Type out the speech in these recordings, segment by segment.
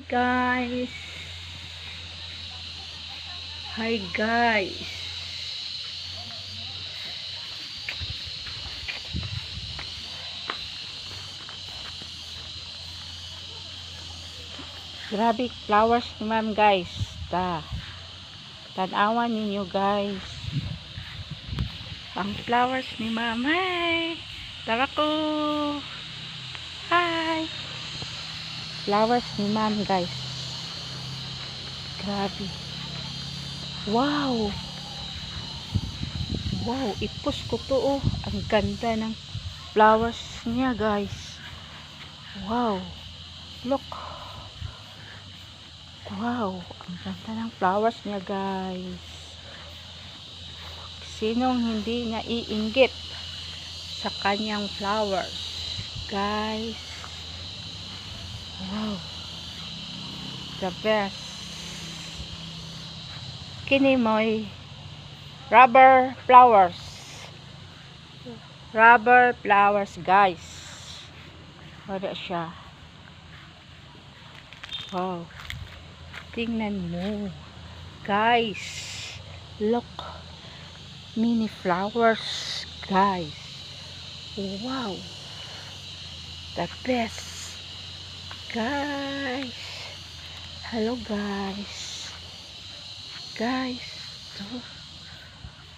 guys. Hi guys. Grabe flowers ni ma'am guys. Tanawan ninyo guys. Ang flowers ni ma'am. Hi. Tara ko. Hi. Flowers ni ma'am guys. Grabe. Wow. Wow, ipos ko to oh. Ang ganda ng flowers niya guys. Wow. Look. Wow, ang ganda ng flowers niya guys. Sinong hindi naiinggit sa kanyang flowers guys? Wow, the best. Kini mo'y rubber flowers guys. Wala siya. Wow, tingnan mo guys, look, mini flowers guys. Wow, the best guys. Hello guys, to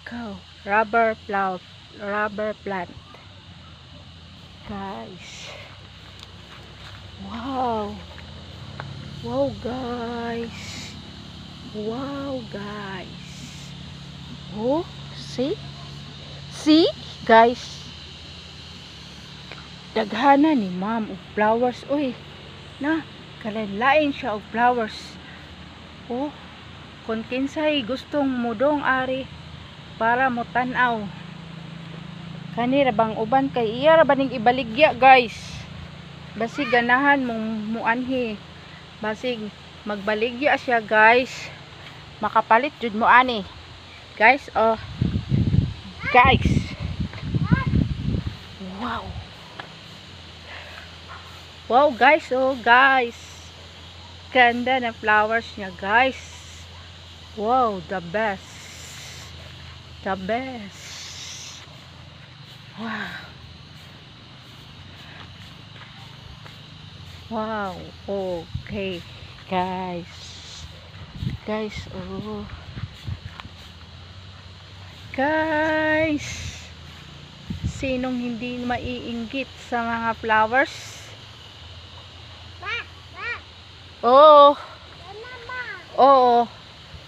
go rubber plant guys. Wow. Wow guys. Wow guys. Oh, see guys. Daghana ni ma'am og flowers oy. Na, kalain siya og flowers. Oh, kung kinsay gustong mudong ari para mo tan-aw. Kani ra bang uban kay iya ra baning ibaligya guys. Basi ganahan mong muanhi. Basig magbaligya siya guys, makapalit jud mo ani guys. Oh guys, wow guys. Oh guys, ganda na flowers niya guys. Wow, the best. Wow, okay guys, oh guys, sinong hindi maiinggit sa mga flowers? Oo,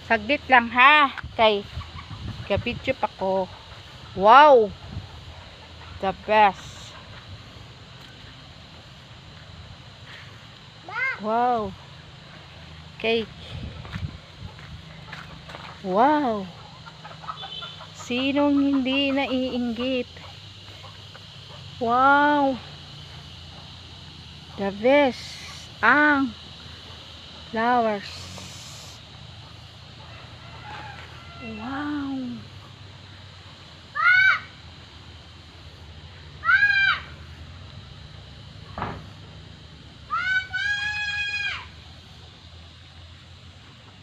saglit lang ha, kay kapitchup ako. Wow, the best. Wow, cake. Wow, sinong hindi naiinggit? Wow, the best ang flowers. Wow.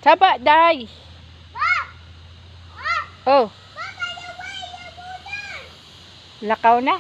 Taba, day. Oh. Lakaw na.